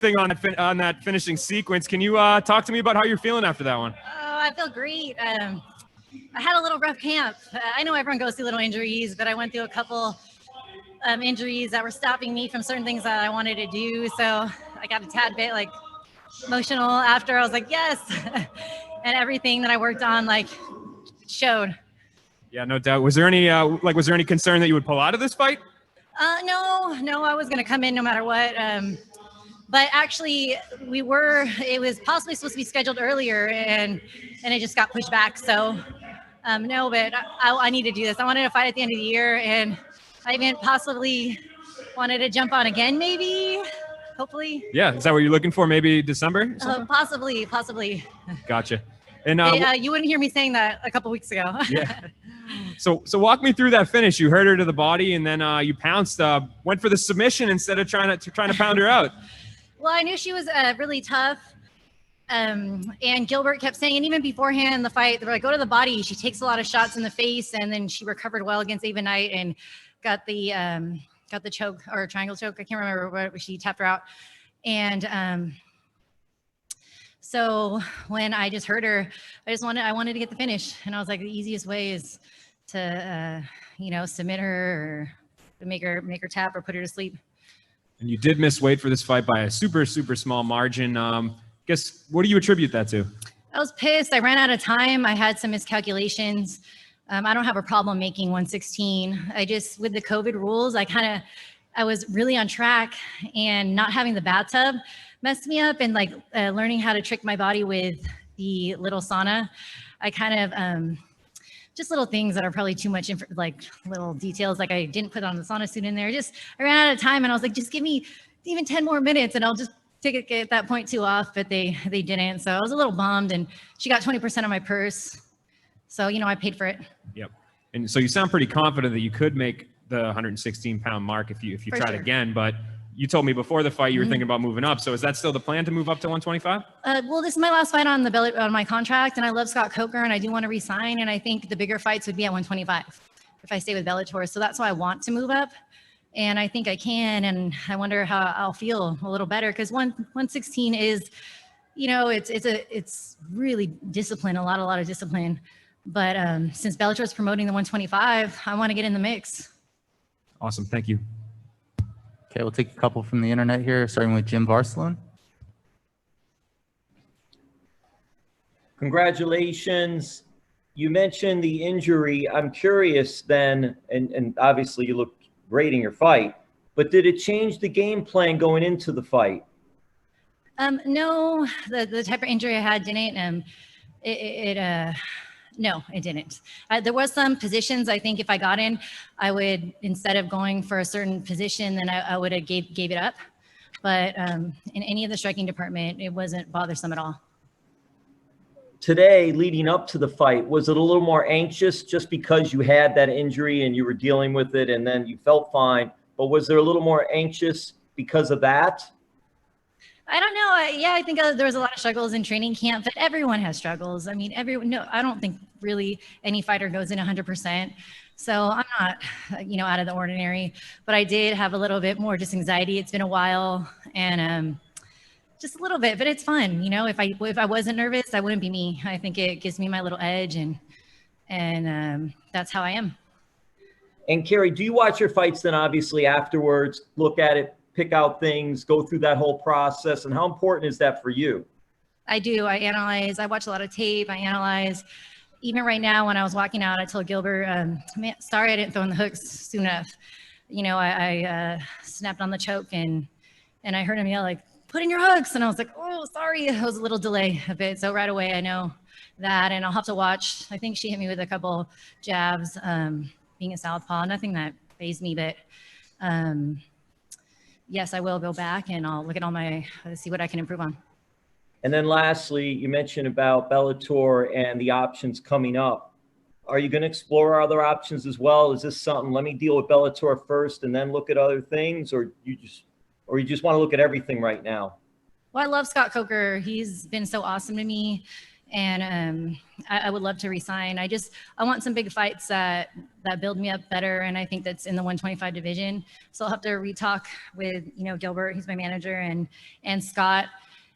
thing on that finishing sequence. Can you talk to me about how you're feeling after that one? Oh, I feel great. I had a little rough camp. I know everyone goes through little injuries, but I went through a couple injuries that were stopping me from certain things that I wanted to do. So I got a tad bit like emotional after. I was like, yes. And everything that I worked on like showed. Yeah, no doubt. Was there any concern that you would pull out of this fight? No, I was going to come in no matter what. But actually it was possibly supposed to be scheduled earlier and it just got pushed back. So no, but I need to do this. I wanted to fight at the end of the year, and I even possibly wanted to jump on again, maybe, hopefully. Yeah, is that what you're looking for? Maybe December? Possibly. Gotcha. And you wouldn't hear me saying that a couple weeks ago. Yeah. So walk me through that finish. You hurt her to the body, and then you pounced. Went for the submission instead of trying to pound her out. Well, I knew she was really tough. And Gilbert kept saying, and even beforehand in the fight, they were like, go to the body. She takes a lot of shots in the face, and then she recovered well against Ava Knight and got the choke or triangle choke. I can't remember what she tapped her out. And so when I just heard her, I wanted to get the finish, and I was like, the easiest way is to submit her or make her tap or put her to sleep. And you did miss weight for this fight by a super small margin. Guess what do you attribute that to? I was pissed. I ran out of time. I had some miscalculations. I don't have a problem making 116. With the COVID rules, I was really on track, and not having the bathtub messed me up, and learning how to trick my body with the little sauna. I just little things that are probably too much, little details. Like I didn't put on the sauna suit in there. I ran out of time, and I was like, just give me even 10 more minutes and I'll just take it at that point too off, but they didn't. So I was a little bummed, and she got 20% of my purse. So, I paid for it. Yep. And so you sound pretty confident that you could make the 116-pound mark if you tried again, but you told me before the fight you were thinking about moving up. So is that still the plan, to move up to 125? Well, this is my last fight on my contract, and I love Scott Coker, and I do want to resign, and I think the bigger fights would be at 125 if I stay with Bellator. So that's why I want to move up. And I think I can, and I wonder how I'll feel a little better, because 116 is, it's really discipline, a lot of discipline. But since Bellator is promoting the 125, I want to get in the mix. Awesome, thank you. Okay, we'll take a couple from the internet here, starting with Jim Barcelone. Congratulations. You mentioned the injury. I'm curious then, and obviously you look great in your fight, but did it change the game plan going into the fight? No, the type of injury I had didn't. No, it didn't. There was some positions, I think if I got in, I would, instead of going for a certain position, then I would have gave it up. But in any of the striking department, it wasn't bothersome at all. Today, leading up to the fight, was it a little more anxious just because you had that injury and you were dealing with it and then you felt fine? But was there a little more anxious because of that? I don't know. Yeah, I think there was a lot of struggles in training camp, but everyone has struggles. I mean, I don't think really any fighter goes in 100%. So I'm not, out of the ordinary, but I did have a little bit more just anxiety. It's been a while, and just a little bit, but it's fun. If I wasn't nervous, I wouldn't be me. I think it gives me my little edge, and that's how I am. And Keri, do you watch your fights then obviously afterwards, look at it, pick out things, go through that whole process, and how important is that for you? I do. I analyze. I watch a lot of tape. I analyze. Even right now, when I was walking out, I told Gilbert, sorry I didn't throw in the hooks soon enough. I snapped on the choke, and I heard him yell, like, put in your hooks. And I was like, oh, sorry. It was a little delay a bit. So right away, I know that, and I'll have to watch. I think she hit me with a couple jabs, being a southpaw, nothing that fazed me, but yes, I will go back and I'll look at see what I can improve on. And then lastly, you mentioned about Bellator and the options coming up. Are you going to explore other options as well? Is this something, let me deal with Bellator first and then look at other things, or you just want to look at everything right now? Well, I love Scott Coker. He's been so awesome to me. And I would love to resign. I want some big fights that build me up better. And I think that's in the 125 division. So I'll have to re-talk with, Gilbert, he's my manager, and Scott,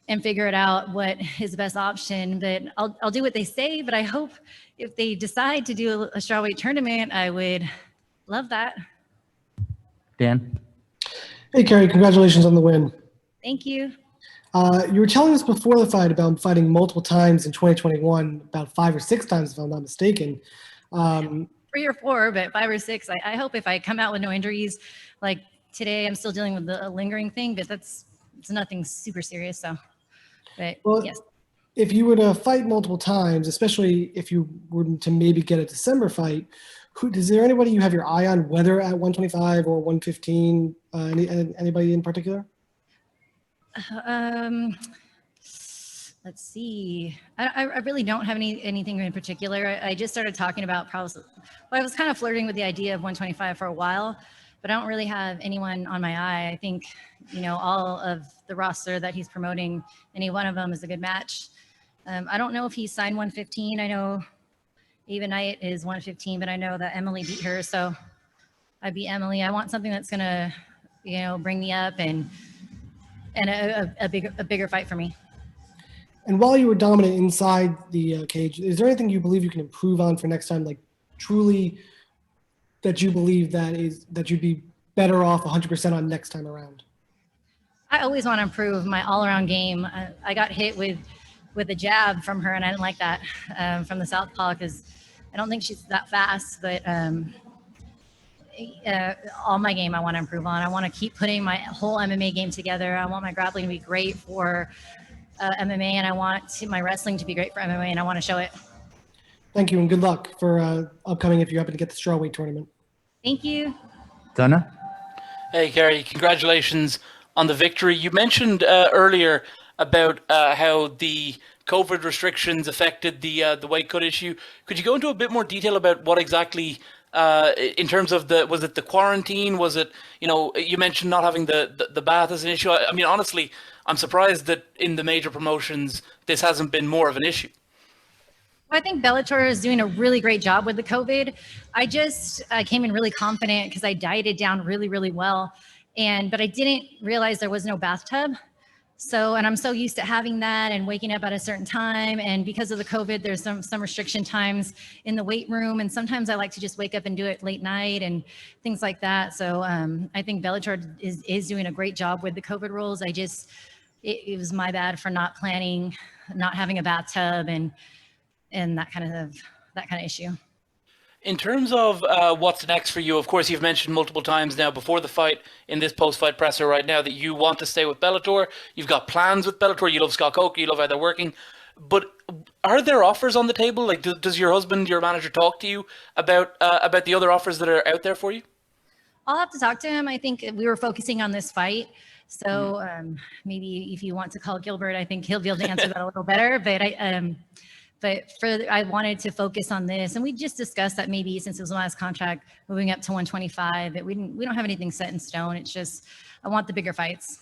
and figure it out what is the best option. But I'll do what they say, but I hope if they decide to do a strawweight tournament, I would love that. Dan? Hey, Keri, congratulations on the win. Thank you. You were telling us before the fight about fighting multiple times in 2021, about 5 or 6 times, if I'm not mistaken. 3 or 4, but 5 or 6. I hope if I come out with no injuries, like today, I'm still dealing with the lingering thing, but it's nothing super serious. So, but well, yes. If you were to fight multiple times, especially if you were to maybe get a December fight, is there anybody you have your eye on, whether at 125 or 115? Anybody in particular? Let's see. I really don't have anything in particular. I just started talking about I was kind of flirting with the idea of 125 for a while, but I don't really have anyone on my eye. I think, all of the roster that he's promoting, any one of them is a good match. I don't know if he signed 115. I know Ava Knight is 115, but I know that Emilee beat her. So I beat Emilee. I want something that's going to, bring me up and a bigger fight for me. And while you were dominant inside the cage, is there anything you believe you can improve on for next time? Like truly that you believe that you'd be better off 100% on next time around? I always want to improve my all-around game. I got hit with a jab from her, and I didn't like that from the southpaw because I don't think she's that fast. But all my game I want to improve on. I want to keep putting my whole MMA game together. I want my grappling to be great for MMA, and I want my wrestling to be great for MMA, and I want to show it. Thank you, and good luck for upcoming if you happen to get the strawweight tournament. Thank you. Donna? Hey, Keri, congratulations on the victory. You mentioned earlier about how the COVID restrictions affected the weight cut issue. Could you go into a bit more detail about what exactly, in terms of was it the quarantine? Was it, you mentioned not having the bath as an issue. I mean, honestly, I'm surprised that in the major promotions, this hasn't been more of an issue. I think Bellator is doing a really great job with the COVID. I came in really confident because I dieted down really, really well. But I didn't realize there was no bathtub. And I'm so used to having that and waking up at a certain time. And because of the COVID, there's some restriction times in the weight room. And sometimes I like to just wake up and do it late night and things like that. So I think Bellator is doing a great job with the COVID rules. It was my bad for not planning, not having a bathtub and that kind of issue. In terms of what's next for you, of course, you've mentioned multiple times now before the fight in this post-fight presser right now that you want to stay with Bellator. You've got plans with Bellator. You love Scott Coker. You love how they're working. But are there offers on the table? Like, does your husband, your manager, talk to you about the other offers that are out there for you? I'll have to talk to him. I think we were focusing on this fight. So maybe if you want to call Gilbert, I think he'll be able to answer that a little better. But I wanted to focus on this, and we just discussed that maybe since it was the last contract, moving up to 125. But we don't have anything set in stone. It's just I want the bigger fights.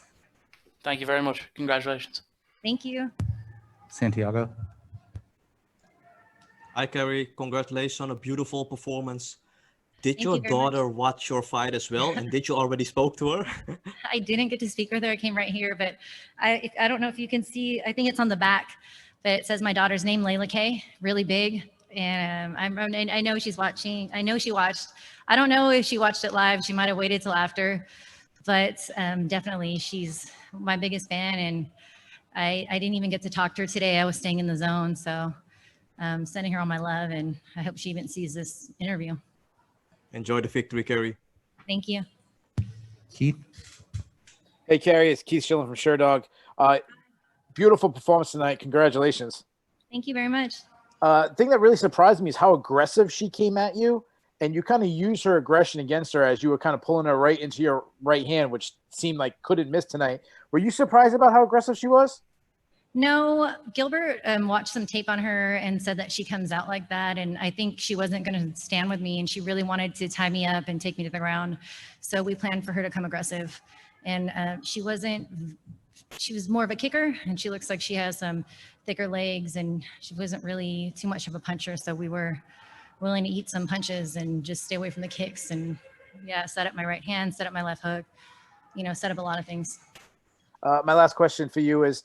Thank you very much. Congratulations. Thank you. Santiago? Hi, Keri. Congratulations on a beautiful performance. Did Thank your you very daughter watch your fight as well? And did you already spoke to her? I didn't get to speak with her. I came right here, but I don't know if you can see. I think it's on the back. But it says my daughter's name, Layla Kay, really big. And I know she's watching. I know she watched. I don't know if she watched it live. She might have waited till after. But definitely, she's my biggest fan. And I didn't even get to talk to her today. I was staying in the zone. So sending her all my love. And I hope she even sees this interview. Enjoy the victory, Keri. Thank you. Keith? Hey, Keri, it's Keith Schilling from SureDog. Beautiful performance tonight. Congratulations. Thank you very much. The thing that really surprised me is how aggressive she came at you, and you kind of used her aggression against her as you were kind of pulling her right into your right hand, which seemed like couldn't miss tonight. Were you surprised about how aggressive she was? No, Gilbert watched some tape on her and said that she comes out like that. And I think she wasn't going to stand with me, and she really wanted to tie me up and take me to the ground. So we planned for her to come aggressive. And she wasn't she was more of a kicker, and she looks like she has some thicker legs, and she wasn't really too much of a puncher. So we were willing to eat some punches and just stay away from the kicks, and yeah, set up my right hand, set up my left hook, set up a lot of things. My last question for you is,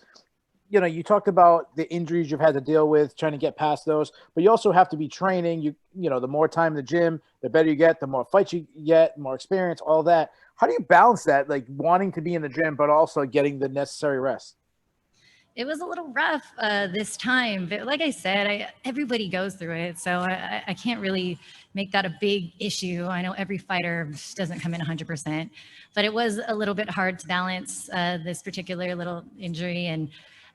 you talked about the injuries you've had to deal with, trying to get past those, but you also have to be training. The more time in the gym, the better you get, the more fights you get, more experience, all that. How do you balance that, like wanting to be in the gym, but also getting the necessary rest? It was a little rough this time, but like I said, everybody goes through it. So I can't really make that a big issue. I know every fighter doesn't come in 100%, but it was a little bit hard to balance this particular little injury. And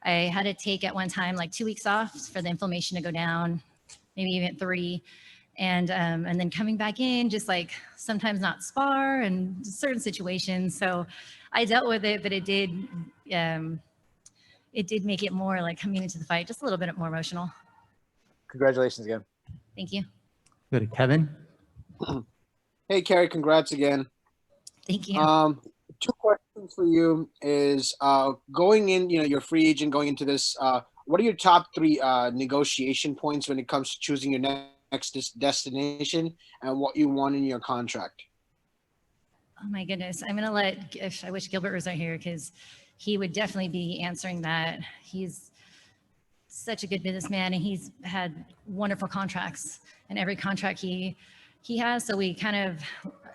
I had to take at one time like 2 weeks off for the inflammation to go down, maybe even 3. And then coming back in, just like sometimes not spar and certain situations. So I dealt with it, but it did make it more like coming into the fight, just a little bit more emotional. Congratulations again. Thank you. Go to Kevin. Hey, Keri, congrats again. Thank you. 2 questions for you is going in, you're a free agent going into this. What are your top 3 negotiation points when it comes to choosing your next destination and what you want in your contract? Oh my goodness. I wish Gilbert was out here because he would definitely be answering that. He's such a good businessman, and he's had wonderful contracts, and every contract he has. So we kind of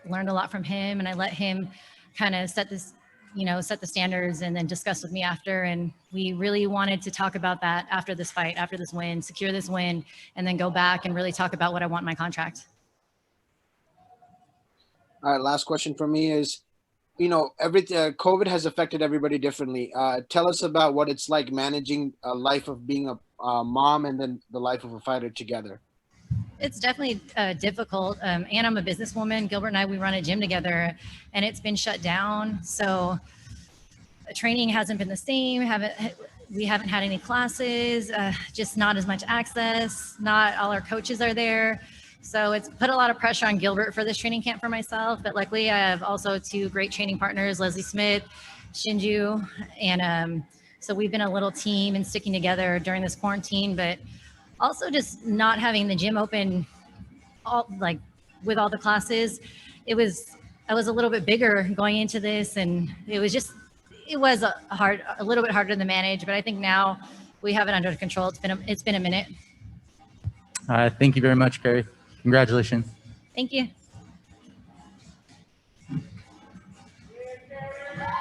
learned a lot from him, and I let him kind of set the standards and then discuss with me after. And we really wanted to talk about that after this fight, after this win, secure this win, and then go back and really talk about what I want in my contract. All right, last question for me is, COVID has affected everybody differently. Tell us about what it's like managing a life of being a mom and then the life of a fighter together. It's definitely difficult. And I'm a businesswoman. Gilbert and I, we run a gym together, and it's been shut down. So training hasn't been the same. We haven't had any classes, just not as much access. Not all our coaches are there. So it's put a lot of pressure on Gilbert for this training camp for myself. But luckily, I have also 2 great training partners, Leslie Smith, Shinju. And so we've been a little team and sticking together during this quarantine. But also just not having the gym open with all the classes. I was a little bit bigger going into this, and it was a little bit harder to manage, but I think now we have it under control. It's been a minute. Thank you very much, Keri. Congratulations. Thank you.